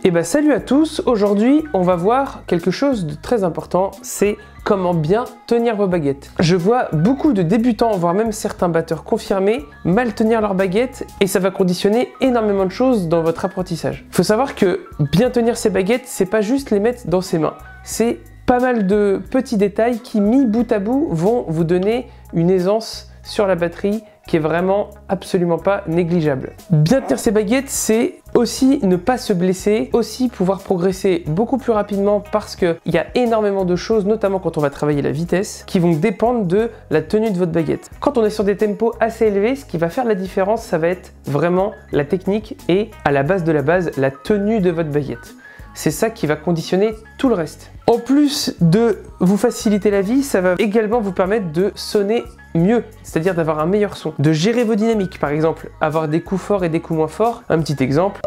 Et bah salut à tous, aujourd'hui on va voir quelque chose de très important, c'est comment bien tenir vos baguettes. Je vois beaucoup de débutants, voire même certains batteurs confirmés, mal tenir leurs baguettes et ça va conditionner énormément de choses dans votre apprentissage. Il faut savoir que bien tenir ses baguettes, c'est pas juste les mettre dans ses mains, c'est pas mal de petits détails qui, mis bout à bout, vont vous donner une aisance sur la batterie qui est vraiment absolument pas négligeable. Bien tenir ses baguettes, c'est aussi ne pas se blesser, aussi pouvoir progresser beaucoup plus rapidement parce qu'il y a énormément de choses, notamment quand on va travailler la vitesse, qui vont dépendre de la tenue de votre baguette. Quand on est sur des tempos assez élevés, ce qui va faire la différence, ça va être vraiment la technique et à la base de la base, la tenue de votre baguette. C'est ça qui va conditionner tout le reste. En plus de vous faciliter la vie, ça va également vous permettre de sonner mieux, c'est-à-dire d'avoir un meilleur son. De gérer vos dynamiques, par exemple, avoir des coups forts et des coups moins forts. Un petit exemple.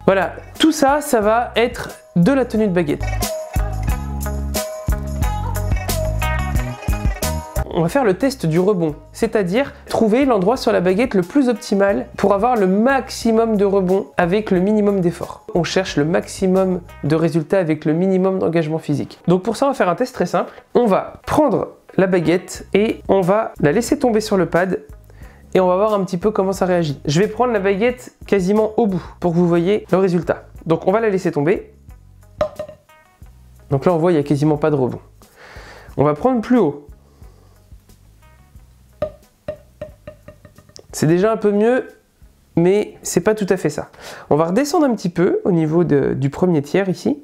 Voilà, tout ça, ça va être de la tenue de baguette. On va faire le test du rebond, c'est-à-dire trouver l'endroit sur la baguette le plus optimal pour avoir le maximum de rebond avec le minimum d'effort. On cherche le maximum de résultats avec le minimum d'engagement physique. Donc pour ça, on va faire un test très simple. On va prendre la baguette et on va la laisser tomber sur le pad et on va voir un petit peu comment ça réagit. Je vais prendre la baguette quasiment au bout pour que vous voyez le résultat. Donc on va la laisser tomber. Donc là, on voit il n'y a quasiment pas de rebond. On va prendre plus haut. C'est déjà un peu mieux, mais c'est pas tout à fait ça. On va redescendre un petit peu au niveau du premier tiers ici.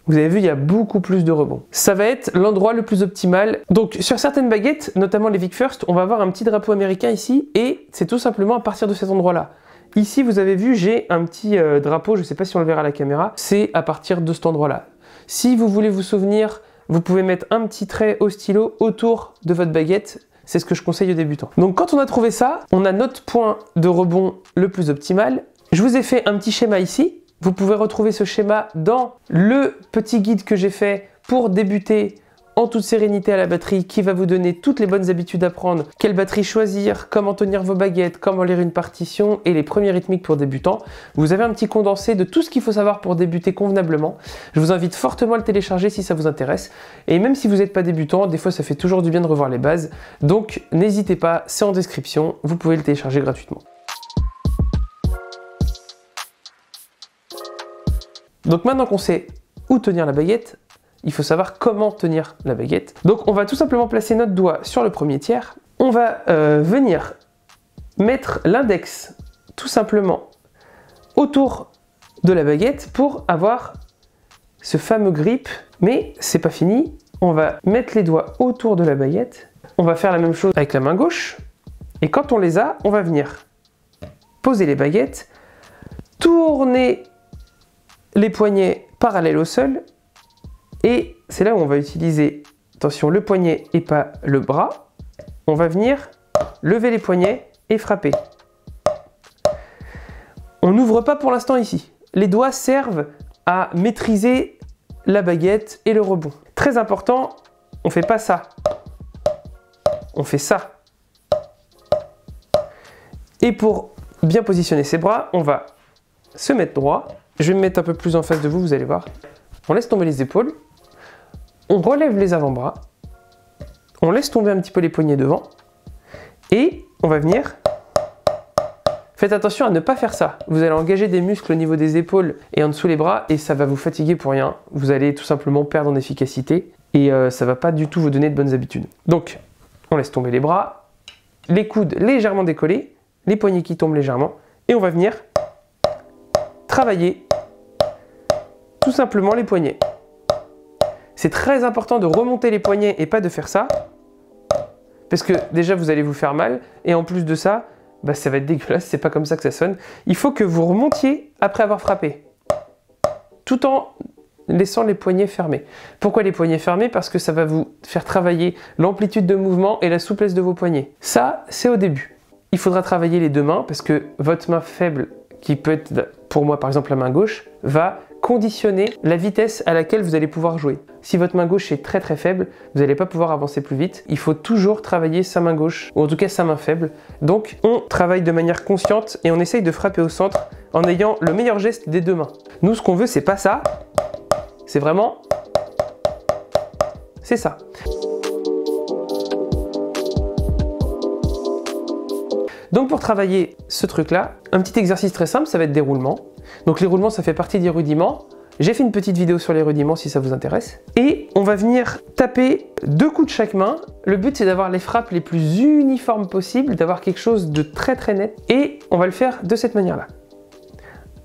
Vous avez vu, il y a beaucoup plus de rebond. Ça va être l'endroit le plus optimal. Donc sur certaines baguettes, notamment les Vic First, on va avoir un petit drapeau américain ici et c'est tout simplement à partir de cet endroit-là. Ici, vous avez vu, j'ai un petit drapeau, je ne sais pas si on le verra à la caméra, c'est à partir de cet endroit-là. Si vous voulez vous souvenir, vous pouvez mettre un petit trait au stylo autour de votre baguette, c'est ce que je conseille aux débutants. Donc quand on a trouvé ça, on a notre point de rebond le plus optimal. Je vous ai fait un petit schéma ici. Vous pouvez retrouver ce schéma dans le petit guide que j'ai fait pour débuter en toute sérénité à la batterie, qui va vous donner toutes les bonnes habitudes à prendre, quelle batterie choisir, comment tenir vos baguettes, comment lire une partition et les premiers rythmiques pour débutants. Vous avez un petit condensé de tout ce qu'il faut savoir pour débuter convenablement. Je vous invite fortement à le télécharger si ça vous intéresse. Et même si vous n'êtes pas débutant, des fois ça fait toujours du bien de revoir les bases. Donc n'hésitez pas, c'est en description, vous pouvez le télécharger gratuitement. Donc maintenant qu'on sait où tenir la baguette, il faut savoir comment tenir la baguette. Donc on va tout simplement placer notre doigt sur le premier tiers. On va venir mettre l'index tout simplement autour de la baguette pour avoir ce fameux grip. Mais c'est pas fini. On va mettre les doigts autour de la baguette. On va faire la même chose avec la main gauche. Et quand on les a, on va venir poser les baguettes, tourner les poignets parallèles au sol. Et c'est là où on va utiliser, attention, le poignet et pas le bras. On va venir lever les poignets et frapper. On n'ouvre pas pour l'instant ici. Les doigts servent à maîtriser la baguette et le rebond. Très important, on ne fait pas ça. On fait ça. Et pour bien positionner ses bras, on va se mettre droit. Je vais me mettre un peu plus en face de vous, vous allez voir. On laisse tomber les épaules. On relève les avant-bras, on laisse tomber un petit peu les poignets devant et on va venir. Faites attention à ne pas faire ça. Vous allez engager des muscles au niveau des épaules et en dessous les bras et ça va vous fatiguer pour rien. Vous allez tout simplement perdre en efficacité et ça ne va pas du tout vous donner de bonnes habitudes. Donc, on laisse tomber les bras, les coudes légèrement décollés, les poignets qui tombent légèrement et on va venir travailler tout simplement les poignets. C'est très important de remonter les poignets et pas de faire ça. Parce que déjà, vous allez vous faire mal. Et en plus de ça, bah, ça va être dégueulasse. C'est pas comme ça que ça sonne. Il faut que vous remontiez après avoir frappé. Tout en laissant les poignets fermés. Pourquoi les poignets fermés? Parce que ça va vous faire travailler l'amplitude de mouvement et la souplesse de vos poignets. Ça, c'est au début. Il faudra travailler les deux mains parce que votre main faible, qui peut être pour moi par exemple la main gauche, va conditionner la vitesse à laquelle vous allez pouvoir jouer. Si votre main gauche est très faible, vous n'allez pas pouvoir avancer plus vite. Il faut toujours travailler sa main gauche, ou en tout cas sa main faible. Donc on travaille de manière consciente et on essaye de frapper au centre en ayant le meilleur geste des deux mains. Nous, ce qu'on veut, c'est pas ça, c'est vraiment... c'est ça. Donc pour travailler ce truc-là, un petit exercice très simple, ça va être des roulements. Donc les roulements, ça fait partie des rudiments. J'ai fait une petite vidéo sur les rudiments si ça vous intéresse. Et on va venir taper 2 coups de chaque main. Le but, c'est d'avoir les frappes les plus uniformes possibles, d'avoir quelque chose de très net. Et on va le faire de cette manière-là.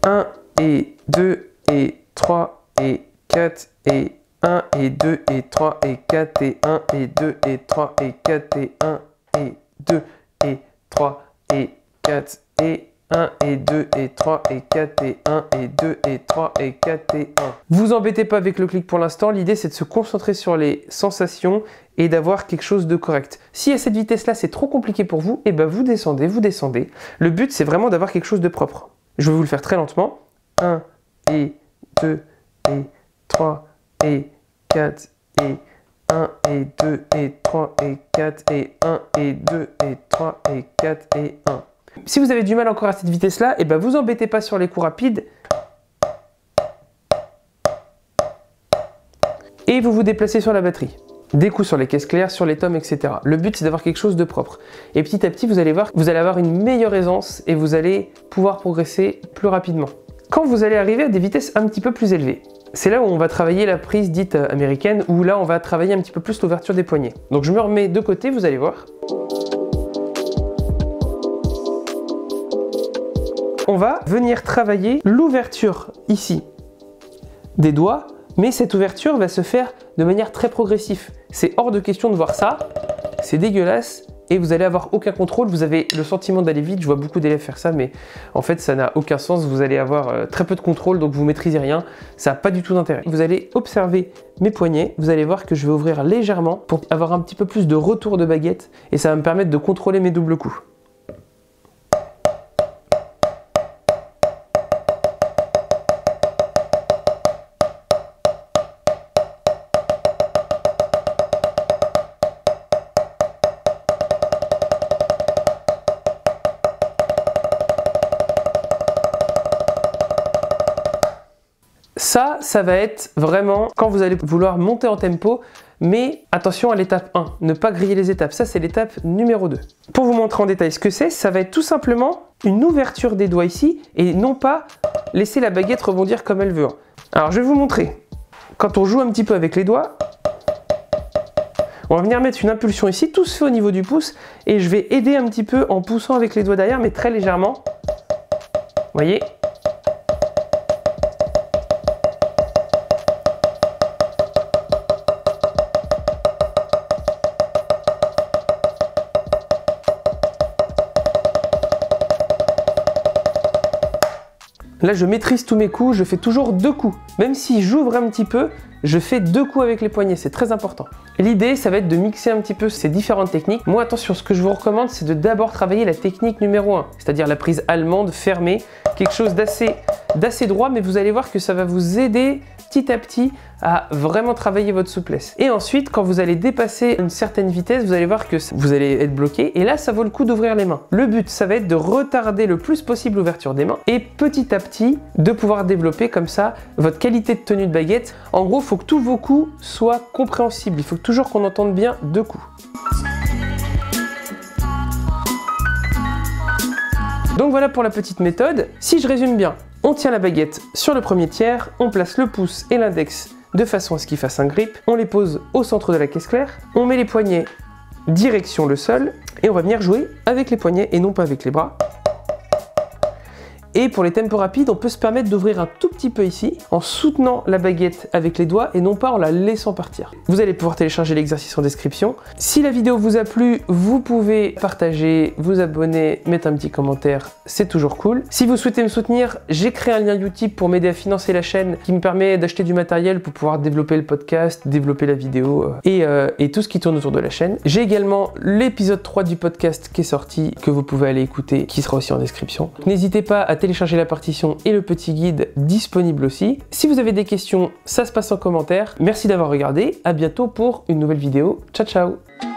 1 et 2 et 3 et 4 et 1 et 2 et 3 et 4 et 1 et 2 et 3 et 4 et 1 et 2 et 3 et 4 et 1 et 2 et 3 et 4 et 1 et 2 et 3 et 4 et 1. Vous embêtez pas avec le clic pour l'instant, l'idée c'est de se concentrer sur les sensations et d'avoir quelque chose de correct. Si à cette vitesse-là c'est trop compliqué pour vous, et ben vous descendez. Le but c'est vraiment d'avoir quelque chose de propre. Je vais vous le faire très lentement. 1 et 2 et 3 et 4 et 1 et 2 et 3 et 4 et 1 et 2 et 3 et 4 et 1. Si vous avez du mal encore à cette vitesse-là, et ben vous embêtez pas sur les coups rapides. Et vous vous déplacez sur la batterie. Des coups sur les caisses claires, sur les tomes, etc. Le but c'est d'avoir quelque chose de propre. Et petit à petit, vous allez voir, vous allez avoir une meilleure aisance et vous allez pouvoir progresser plus rapidement. Quand vous allez arriver à des vitesses un petit peu plus élevées, c'est là où on va travailler la prise dite américaine, où là on va travailler un petit peu plus l'ouverture des poignets. Donc je me remets de côté, vous allez voir. On va venir travailler l'ouverture ici des doigts, mais cette ouverture va se faire de manière très progressive. C'est hors de question de voir ça, c'est dégueulasse et vous allez avoir aucun contrôle, vous avez le sentiment d'aller vite, je vois beaucoup d'élèves faire ça, mais en fait ça n'a aucun sens, vous allez avoir très peu de contrôle, donc vous maîtrisez rien, ça n'a pas du tout d'intérêt. Vous allez observer mes poignets, vous allez voir que je vais ouvrir légèrement pour avoir un petit peu plus de retour de baguette et ça va me permettre de contrôler mes doubles coups. Ça va être vraiment quand vous allez vouloir monter en tempo, mais attention à l'étape 1, ne pas griller les étapes, ça c'est l'étape numéro 2. Pour vous montrer en détail ce que c'est, ça va être tout simplement une ouverture des doigts ici, et non pas laisser la baguette rebondir comme elle veut. Alors je vais vous montrer, quand on joue un petit peu avec les doigts, on va venir mettre une impulsion ici, tout se fait au niveau du pouce, et je vais aider un petit peu en poussant avec les doigts derrière, mais très légèrement, vous voyez. Là, je maîtrise tous mes coups, je fais toujours 2 coups. Même si j'ouvre un petit peu, je fais 2 coups avec les poignets, c'est très important. L'idée, ça va être de mixer un petit peu ces différentes techniques. Moi, attention, ce que je vous recommande, c'est de d'abord travailler la technique numéro 1, c'est-à-dire la prise allemande fermée, quelque chose d'assez droit, mais vous allez voir que ça va vous aider petit à petit à vraiment travailler votre souplesse. Et ensuite, quand vous allez dépasser une certaine vitesse, vous allez voir que vous allez être bloqué et là, ça vaut le coup d'ouvrir les mains. Le but, ça va être de retarder le plus possible l'ouverture des mains et petit à petit, de pouvoir développer comme ça votre qualité de tenue de baguette. En gros, il faut que tous vos coups soient compréhensibles. Il faut toujours qu'on entende bien 2 coups. Donc voilà pour la petite méthode. Si je résume bien, on tient la baguette sur le premier tiers, on place le pouce et l'index de façon à ce qu'il fasse un grip, on les pose au centre de la caisse claire, on met les poignets direction le sol et on va venir jouer avec les poignets et non pas avec les bras. Et pour les tempos rapides, on peut se permettre d'ouvrir un tout petit peu ici, en soutenant la baguette avec les doigts et non pas en la laissant partir. Vous allez pouvoir télécharger l'exercice en description. Si la vidéo vous a plu, vous pouvez partager, vous abonner, mettre un petit commentaire, c'est toujours cool. Si vous souhaitez me soutenir, j'ai créé un lien Utip pour m'aider à financer la chaîne, qui me permet d'acheter du matériel pour pouvoir développer le podcast, développer la vidéo et tout ce qui tourne autour de la chaîne. J'ai également l'épisode 3 du podcast qui est sorti, que vous pouvez aller écouter, qui sera aussi en description. N'hésitez pas à télécharger la partition et le petit guide disponible aussi. Si vous avez des questions, ça se passe en commentaire. Merci d'avoir regardé, à bientôt pour une nouvelle vidéo. Ciao ciao.